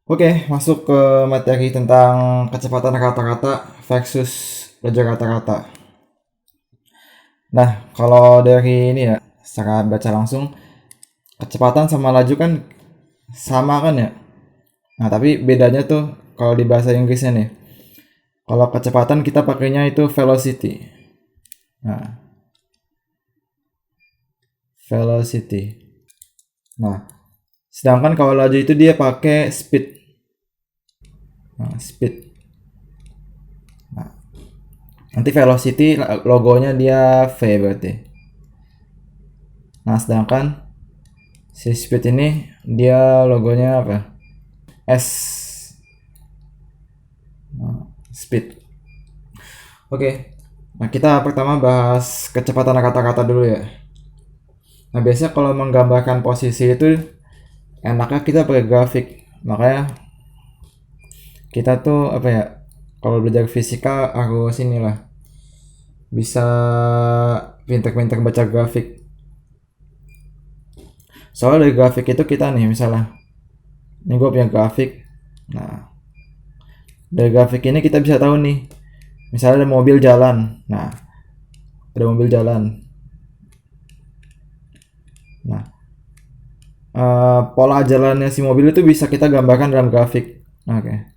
Oke, masuk ke materi tentang kecepatan kata-kata versus laju kata-kata. Nah, kalau dari ini ya, secara baca langsung, kecepatan sama laju kan sama kan ya? Nah, tapi bedanya tuh kalau di bahasa Inggrisnya nih. Kalau kecepatan kita pakainya itu velocity. Nah, velocity. Nah, sedangkan kalau laju itu dia pakai speed. Nah, speed. Nah, nanti velocity logonya dia V berarti. Nah, sedangkan si speed ini dia logonya apa? S. Nah, speed. Oke. Nah, kita pertama bahas kecepatan kata-kata dulu ya. Nah, biasanya kalau menggambarkan posisi itu enaknya kita pakai grafik. Makanya kita tuh apa ya? Kalau belajar fisika harus inilah bisa pintar-pintar baca grafik. Soalnya dari grafik itu kita nih misalnya, ini gue punya grafik. Nah, dari grafik ini kita bisa tahu nih, misalnya ada mobil jalan. Nah, ada mobil jalan. Nah, pola jalannya si mobil itu bisa kita gambarkan dalam grafik. Oke.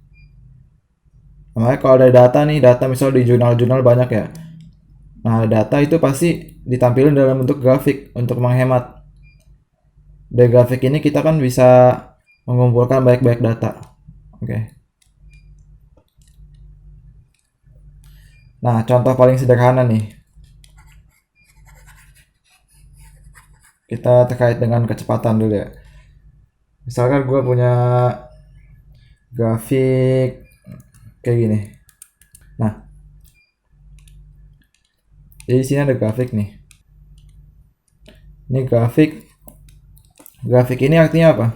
Makanya kalau ada data nih, data misalnya di jurnal-jurnal banyak ya. Nah, data itu pasti ditampilkan dalam bentuk grafik untuk menghemat. Dari grafik ini kita kan bisa mengumpulkan banyak-banyak data. Oke. Nah, contoh paling sederhana nih. Kita terkait dengan kecepatan dulu ya. Misalkan gue punya grafik kayak gini. Nah, jadi sini ada grafik nih. Ini grafik ini artinya apa?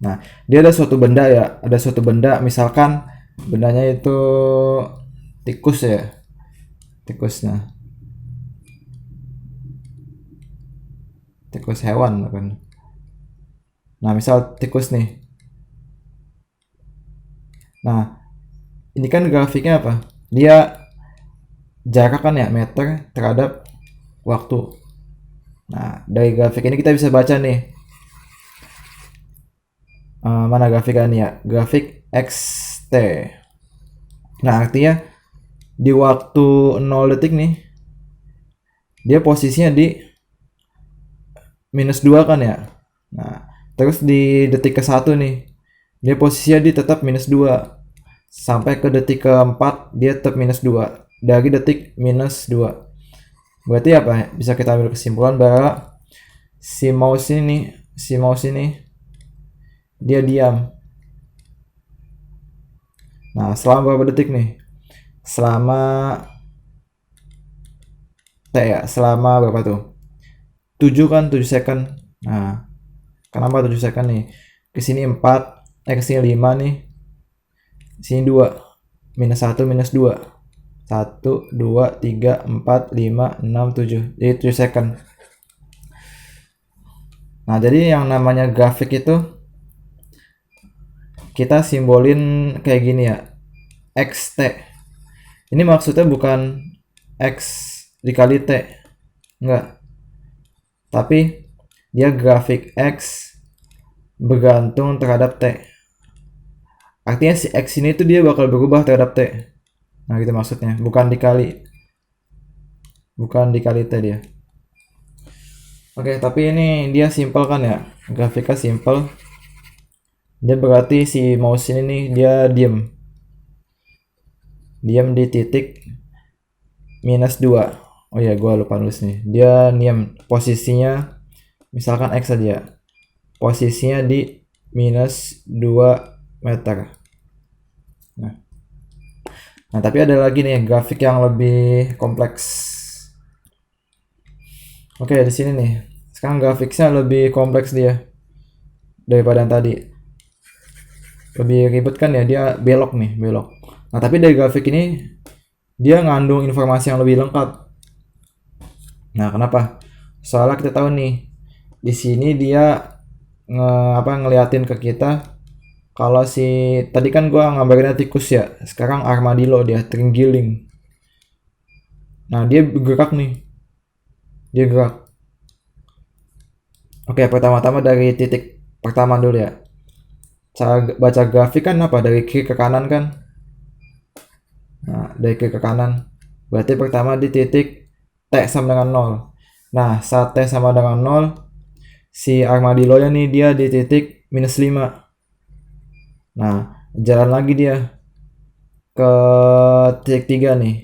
Nah, dia ada suatu benda ya, ada suatu benda, misalkan bendanya itu tikus ya, tikusnya, tikus hewan kan. Nah, misal tikus nih. Nah, ini kan grafiknya apa? Dia jarak kan ya, meter terhadap waktu. Nah, dari grafik ini kita bisa baca nih, mana grafikannya ya? Grafik XT. Nah, artinya di waktu 0 detik nih, dia posisinya di -2 kan ya. Nah, terus di detik ke-1 nih, dia posisinya di tetap -2. Sampai ke detik ke-4 dia tetap -2. Dari detik -2. Berarti apa? Bisa kita ambil kesimpulan bahwa si mouse ini dia diam. Nah, selama berapa detik nih? Selama selama berapa tuh? 7 kan, 7 second. Nah, kenapa 7 second nih? Kesini 4, kesini 5 nih. Sini 2. -1, -2. 1, 2, 3, 4, 5, 6, 7. Jadi 7 second. Nah, jadi yang namanya grafik itu kita simbolin kayak gini ya. XT. Ini maksudnya bukan X dikali T. Enggak. Tapi dia grafik X bergantung terhadap T. Artinya si X ini tuh dia bakal berubah terhadap T. Nah, gitu maksudnya. Bukan dikali T dia. Oke, tapi ini dia simple kan ya. Grafiknya simple. Dia berarti si mouse ini nih dia diem. Diam di titik -2. Oh ya, gua lupa nulis nih. Dia diam posisinya misalkan X saja. Posisinya di -2 meter. Nah, tapi ada lagi nih grafik yang lebih kompleks. Oke, di sini nih. Sekarang grafiknya lebih kompleks dia daripada yang tadi. Lebih ribet kan ya, dia belok nih, belok. Nah, tapi dari grafik ini dia ngandung informasi yang lebih lengkap. Nah, kenapa? Soalnya kita tahu nih, di sini dia ngeliatin ke kita Kalau si tadi kan gua ngabarinnya tikus ya, sekarang armadillo dia terenggiling. Nah, dia bergerak nih. Dia gerak. Oke, pertama-tama dari titik pertama dulu ya. Cara baca grafik kan apa? Dari kiri ke kanan kan? Nah, dari kiri ke kanan. Berarti pertama di titik T sama dengan 0. Nah, saat T sama dengan 0, si armadillo-nya nih dia di titik -5. Nah, jalan lagi dia ke titik 3 nih.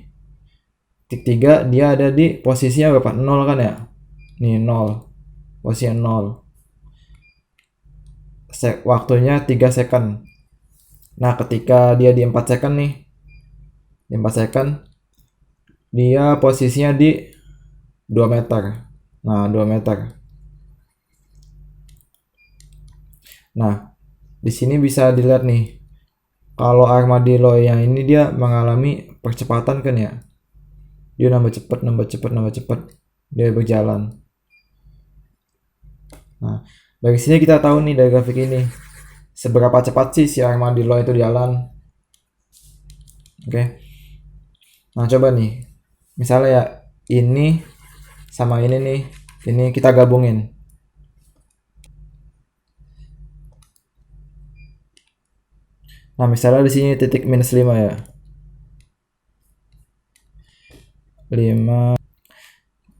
Titik 3 dia ada di posisinya berapa? 0 kan ya? Nih 0. Posisinya 0. Waktunya 3 second. Nah, ketika dia di 4 second nih. Di 4 second dia posisinya di 2 meter. Nah, 2 meter. Nah, di sini bisa dilihat nih. Kalau armadillo yang ini dia mengalami percepatan kan ya. Dia nambah cepat, nambah cepat, nambah cepat. Dia berjalan. Nah, dari sini kita tahu nih dari grafik ini seberapa cepat sih si armadillo itu jalan. Oke. Nah, coba nih. Misalnya ya ini sama ini nih. Ini kita gabungin. Nah, misalnya di sini titik -5 ya. 5.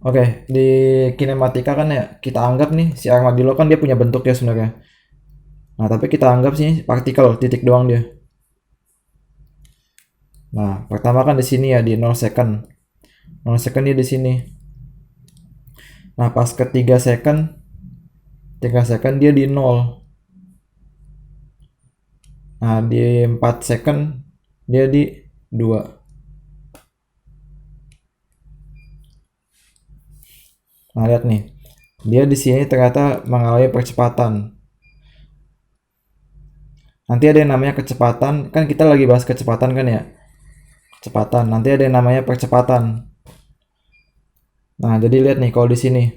Oke, di kinematika kan ya, kita anggap nih si armadillo kan dia punya bentuk ya sebenarnya. Nah, tapi kita anggap sih partikel titik doang dia. Nah, pertama kan di sini ya di 0 second. 0 second dia di sini. Nah, pas ke 3 second, 3 second dia di 0. Nah, di 4 second dia di 2. Nah, lihat nih. Dia di sini ternyata mengalami percepatan. Nanti ada yang namanya kecepatan, kan kita lagi bahas kecepatan kan ya. Kecepatan. Nanti ada yang namanya percepatan. Nah, jadi lihat nih kalau di sini.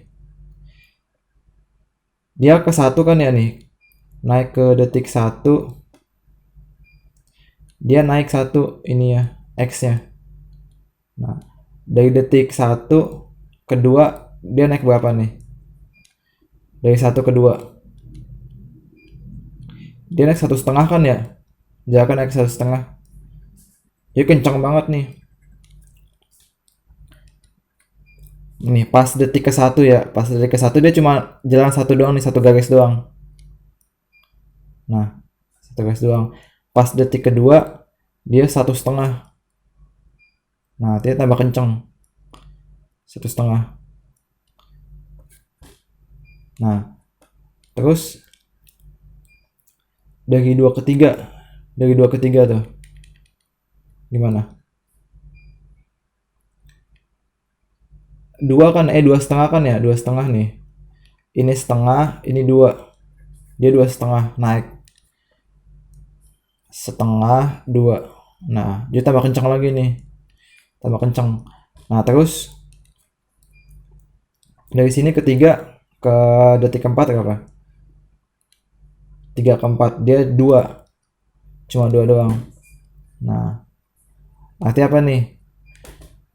Dia ke 1 kan ya nih. Naik ke detik 1. Dia naik 1 ini ya, X-nya. Nah, dari detik 1 ke 2 dia naik berapa nih? Dari 1 ke 2. Dia naik 1,5 kan ya? Dia akan naik 1,5. Dia kencang banget nih. Nih pas detik ke 1 ya. Pas detik ke 1 dia cuma jalan satu doang nih, satu garis doang. Nah, satu garis doang. Pas detik kedua dia 1,5. Nah, dia tambah kenceng. 1,5. Nah, terus dari 2 ke 3. Dari 2 ke 3 tuh. Gimana? 2 kan 2,5 kan ya? 2,5 nih. Ini setengah, ini 2. Dia 2,5 naik. Setengah 2. Nah, dia tambah kencang lagi nih. Tambah kencang. Nah, terus dari sini ke 3 ke detik keempat berapa? 3 ke 4 dia 2. Cuma 2 doang. Nah, arti apa nih?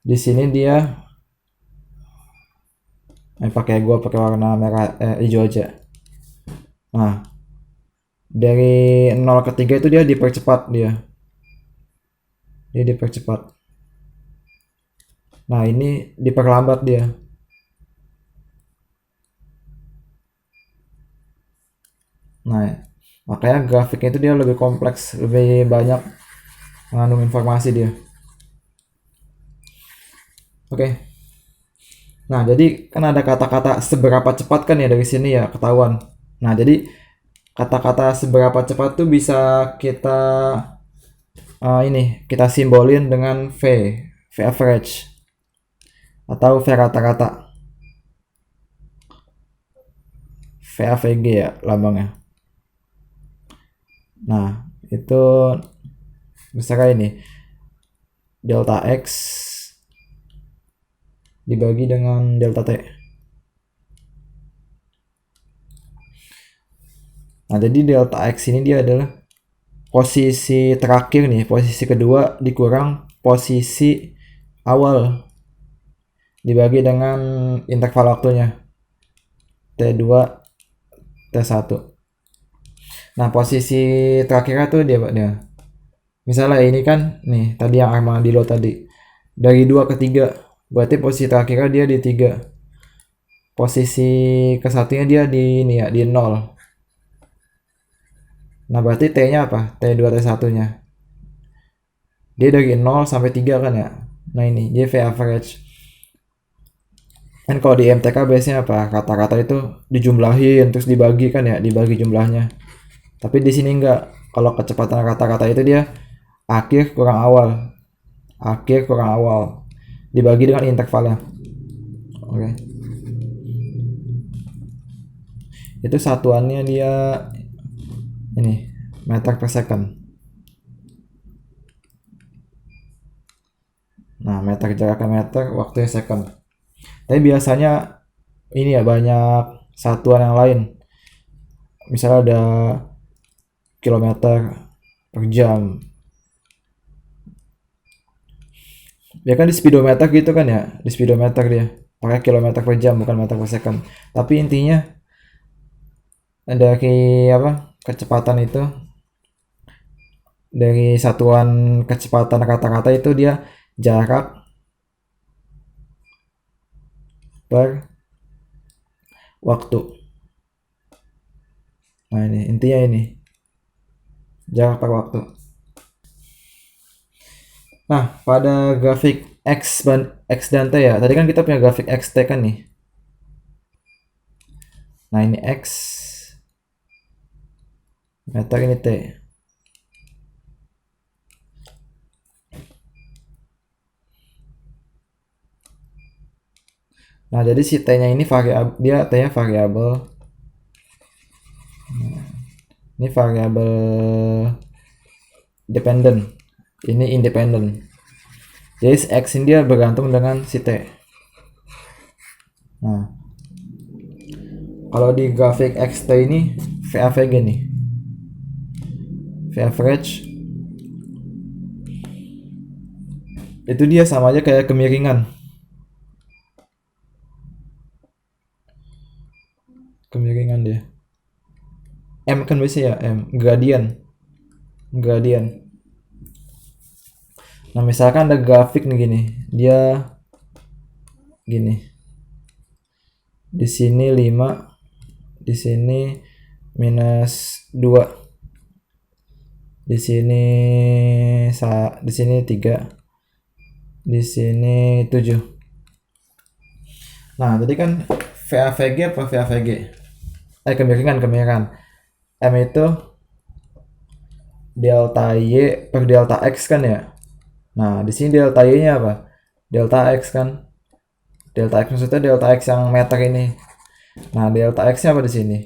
Di sini dia pakai warna merah hijau aja. Nah, dari 0 ke 3 itu dia dipercepat dia. Dia dipercepat. Nah, ini diperlambat dia. Nah, makanya grafiknya itu dia lebih kompleks, lebih banyak mengandung informasi dia. Oke. Nah, jadi kan ada kata-kata seberapa cepat kan ya dari sini ya ketahuan. Nah, jadi kata-kata seberapa cepat tuh bisa kita ini kita simbolin dengan V average atau V rata-rata. VAVG ya lambangnya. Nah, itu misalkan ini delta X dibagi dengan delta T. Nah, jadi delta X ini dia adalah posisi terakhir nih, posisi kedua dikurang posisi awal dibagi dengan interval waktunya T2 T1. Nah, posisi terakhirnya tuh dia misalnya ini kan nih tadi yang armadillo tadi dari 2 ke 3, berarti posisi terakhirnya dia di 3. Posisi kesatunya dia di ini ya, di 0. Nah, berarti T-nya apa? T2 T1-nya. Dia dari 0 sampai 3 kan ya. Nah, ini dia V average. Kan kalau di MTK biasanya apa? Kata-kata itu dijumlahin terus dibagi kan ya, dibagi jumlahnya. Tapi di sini enggak. Kalau kecepatan kata-kata itu dia akhir kurang awal. Akhir kurang awal. Dibagi dengan intervalnya. Oke. Itu satuannya dia ini meter per second. Nah, meter jaraknya meter, waktunya second. Tapi biasanya ini ya banyak satuan yang lain. Misalnya ada kilometer per jam. Ya kan di speedometer gitu kan ya, di speedometer dia pakai kilometer per jam bukan meter per second. Tapi intinya dari apa kecepatan itu, dari satuan kecepatan kata-kata itu dia jarak per waktu. Nah, ini intinya ini jarak per waktu. Nah, pada grafik X dan T ya, tadi kan kita punya grafik XT kan nih. Nah, ini X meter, ini T. Nah, jadi si T-nya ini variabel, dia T-nya variabel. Ini variabel dependent. Ini independent. Jadi X ini dia bergantung dengan si T. Nah, kalau di grafik XT ini VAVG nih. V average itu dia sama aja kayak kemiringan. Kemiringan dia. M kan biasa ya, M gradient. Nah, misalkan ada grafik nih gini, dia gini. Di sini 5, di sini minus 2. Di sini di sini 3. Di sini 7. Nah, jadi kan VAVG apa VAVG? Kemiringan. M itu delta Y per delta X kan ya. Nah, di sini delta Y-nya apa? Delta X kan. Delta X maksudnya delta X yang meter ini. Nah, delta X-nya apa di sini?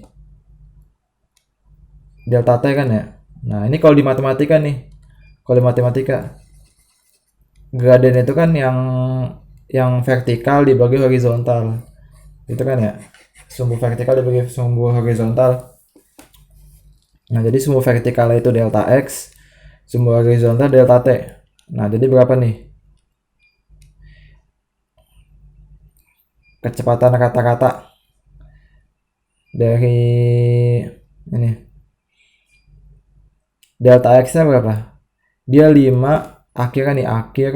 Delta T kan ya. Nah, ini kalau di matematika nih. Kalau di matematika gradien itu kan yang vertikal dibagi horizontal. Itu kan ya. Sumbu vertikal dibagi sumbu horizontal. Nah, jadi sumbu vertikal itu delta X, sumbu horizontal delta T. Nah, jadi berapa nih? Kecepatan kata-kata dari ini. Delta X-nya berapa? Dia 5, akhirnya nih, akhir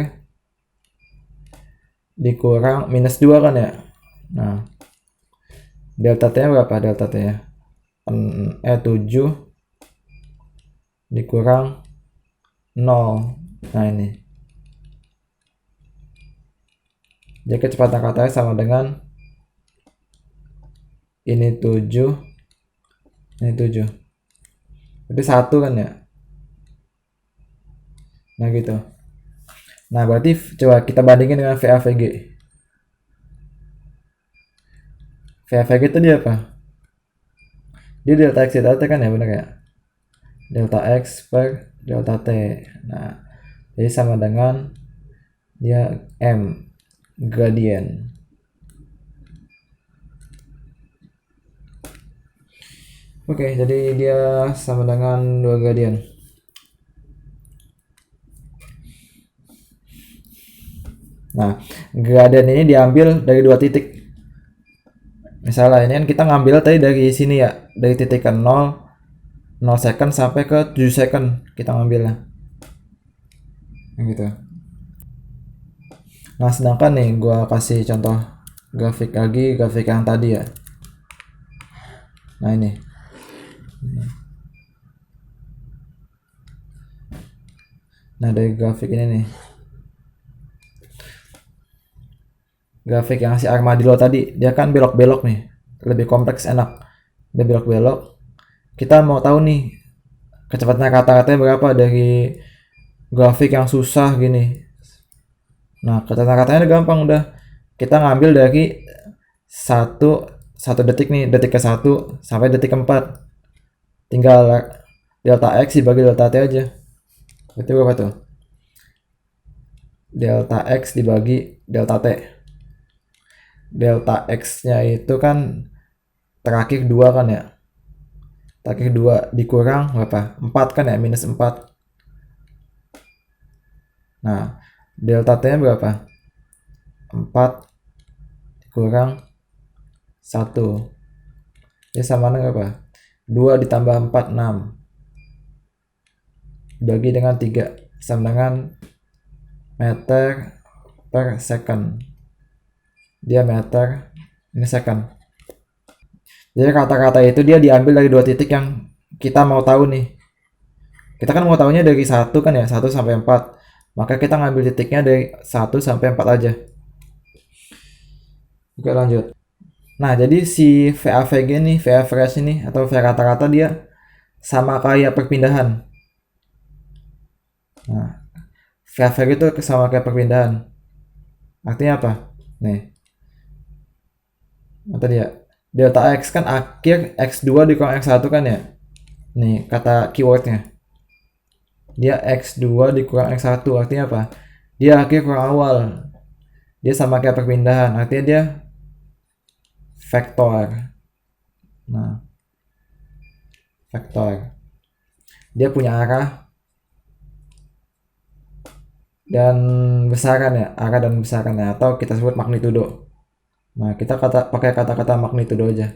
dikurang minus 2 kan ya. Nah, delta T-nya berapa? Delta T-nya 7 dikurang 0. Nah, ini. Jadi kecepatan katanya sama dengan ini 7, ini 7. Berarti 1 kan ya. Nah, gitu. Nah, berarti coba kita bandingin dengan VAVG. VAVG itu dia apa? Dia delta X delta T kan ya, bener ya? Delta X per delta T. Nah, jadi sama dengan dia M gradient. Oke, jadi dia sama dengan 2 gradient. Nah, gradien ini diambil dari dua titik. Misalnya ini kan kita ngambil tadi dari sini ya, dari titik ke 0 second sampai ke 7 second kita ngambilnya. Gitu. Nah, sedangkan nih gua kasih contoh grafik lagi, grafik yang tadi ya. Nah, ini. Nah, dari grafik ini nih. Grafik yang si armadillo tadi, dia kan belok-belok nih. Lebih kompleks, enak. Dia belok-belok. Kita mau tahu nih kecepatan kata-katanya berapa dari grafik yang susah gini. Nah, kata-katanya gampang udah. Kita ngambil dari satu satu detik nih, detik ke 1 sampai detik ke 4. Tinggal delta X dibagi delta T aja. Berarti berapa tuh? Delta X dibagi delta T. Delta X-nya itu kan terakhir 2 kan ya. Terakhir 2 dikurang berapa? 4 kan ya, minus 4. Nah, delta T-nya berapa? 4 dikurang 1. Ini sama dengan berapa? 2 ditambah 4, 6. Dibagi dengan 3. Sama dengan meter per second. Dia meter, ini second. Jadi kata-kata itu dia diambil dari dua titik yang kita mau tahu nih. Kita kan mau tahunya dari 1 kan ya, 1 sampai 4. Maka kita ngambil titiknya dari 1 sampai 4 aja. Oke, lanjut. Nah, jadi si VAVG nih, V average ini atau V rata-rata dia sama kayak perpindahan. Nah, V average itu sama kayak perpindahan. Artinya apa? Nih, apa dia? Delta X kan akhir X2 dikurang X1 kan ya? Nih, kata keywordnya. Dia X2 dikurang X1, artinya apa? Dia akhir kurang awal. Dia sama kayak perpindahan, artinya dia vektor. Nah, vektor. Dia punya arah dan besaran ya, arah dan besaran ya, atau kita sebut magnitudo. Nah, kita pakai kata-kata magnitudo aja.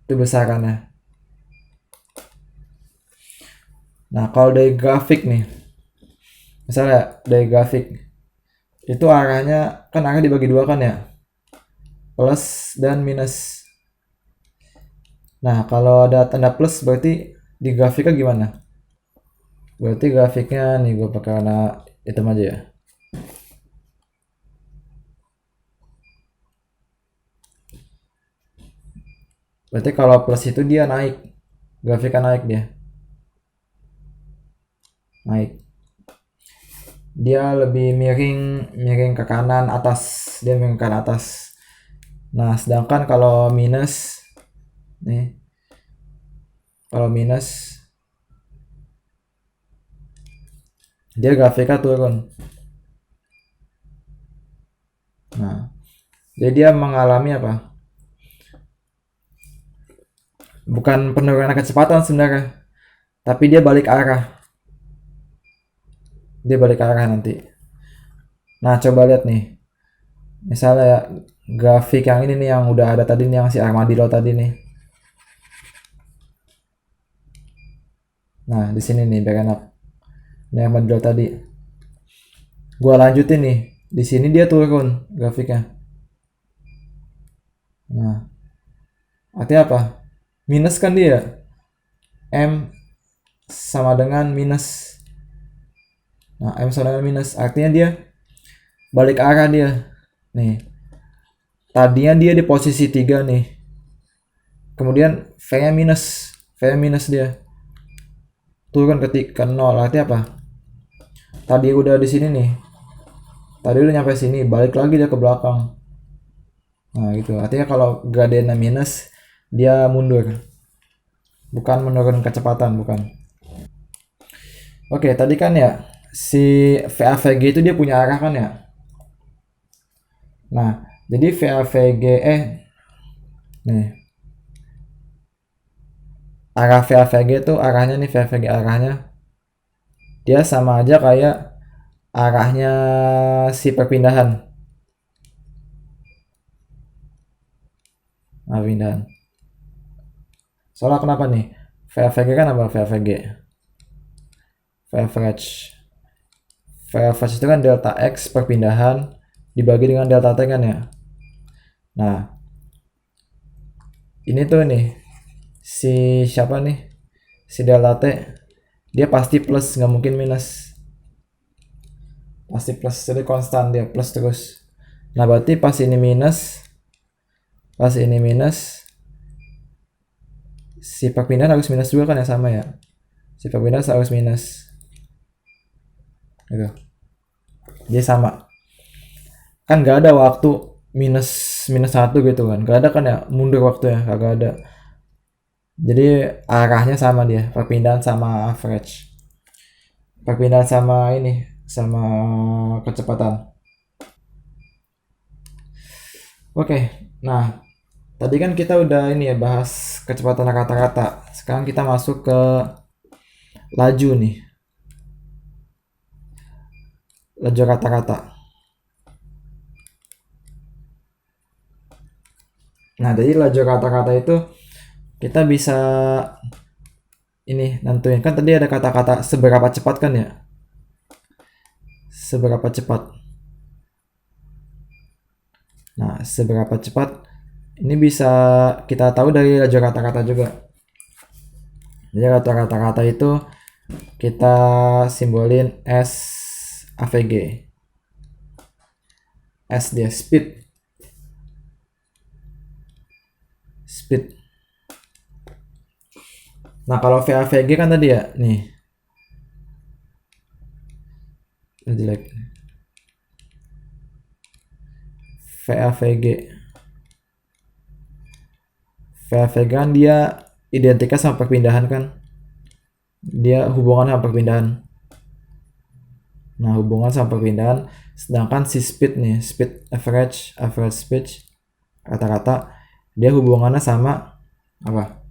Itu besarannya. Nah, kalau dari grafik nih, misalnya dari grafik itu arahnya kan arah dibagi dua kan ya, plus dan minus. Nah, kalau ada tanda plus berarti di grafiknya gimana? Berarti grafiknya nih gue pakai warna hitam aja ya. Berarti kalau plus itu dia naik, grafiknya naik dia, naik. Dia lebih miring, miring ke kanan atas, dia miring ke kanan atas. Nah, sedangkan kalau minus nih, kalau minus dia grafiknya turun. Nah, jadi dia mengalami apa? Bukan penurunan kecepatan sebenarnya, tapi dia balik arah. Dia balik arah nanti. Nah, coba lihat nih. Misalnya ya, grafik yang ini nih yang udah ada tadi nih, yang si armadillo tadi nih. Nah, di sini nih biar enak. Ini armadillo tadi. Gua lanjutin nih. Di sini dia turun grafiknya. Nah, artinya apa? Minus kan dia. M sama dengan minus. Nah, M sama dengan minus. Artinya dia balik arah dia. Nih. Tadinya dia di posisi 3 nih. Kemudian V-nya minus. V-nya minus dia. Turun ketika 0. Artinya apa? Tadi udah di sini nih. Tadi udah nyampe sini, balik lagi dia ke belakang. Nah, gitu. Artinya kalau gradiennya minus, dia mundur. Bukan menurun kecepatan, bukan. Oke, tadi kan ya si VAVG itu dia punya arah kan ya. Nah, jadi VAVG nih. Arah VAVG itu arahnya nih, VAVG arahnya dia sama aja kayak arahnya si perpindahan. Pindahan. Soalnya kenapa nih? VAVG kan apa VAVG? Average. Average itu kan delta X perpindahan dibagi dengan delta T kan ya. Nah, ini tuh nih, si siapa nih? Si delta T, dia pasti plus, nggak mungkin minus. Pasti plus, jadi konstan, dia plus terus. Nah, berarti pas ini minus, si perpindahan harus minus juga kan ya, sama ya. Si perpindahan harus minus. Gitu. Dia sama. Kan nggak ada waktu minus minus satu gitu kan, nggak ada kan ya, mundur waktunya, kagak ada. Jadi arahnya sama, dia perpindahan sama average, perpindahan sama ini, sama kecepatan. Oke, nah tadi kan kita udah ini ya, bahas kecepatan rata-rata. Sekarang kita masuk ke laju nih, laju rata-rata. Nah, jadi laju rata-rata itu kita bisa ini nentuin, kan tadi ada kata-kata seberapa cepat kan ya, seberapa cepat. Nah, seberapa cepat ini bisa kita tahu dari laju rata-rata juga. Jadi laju rata-rata itu kita simbolin S AVG. S dia speed. Nah, kalau VAVG kan tadi ya, nih. Jelek. VAVG. VAVG kan dia identiknya sama perpindahan kan. Dia hubungan sama perpindahan. Nah, hubungan sama perpindahan. Sedangkan si speed nih, speed average speed, rata-rata, dia hubungannya sama apa?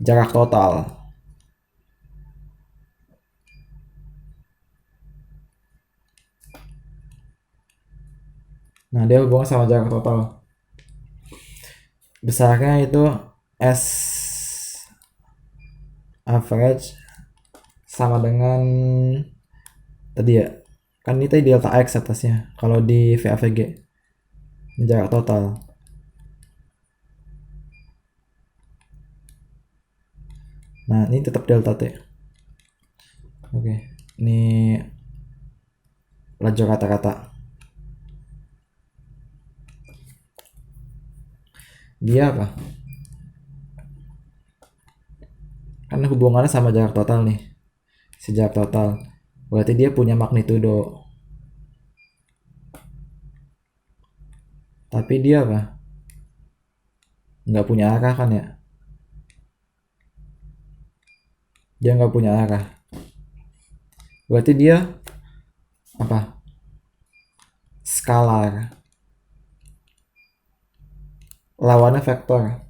Jarak total. Nah, dia hubungan sama jarak total. Besarnya itu S average sama dengan tadi ya, kan ini tadi delta X atasnya kalau di VAVG, ini jarak total. Nah, ini tetap delta T. Oke, ini laju rata-rata. Dia apa? Karena hubungannya sama jarak total nih, si jarak total, berarti dia punya magnitudo. Tapi dia apa? Nggak punya arah kan ya? Dia nggak punya arah. Berarti dia apa? Skalar. Lawannya vektor.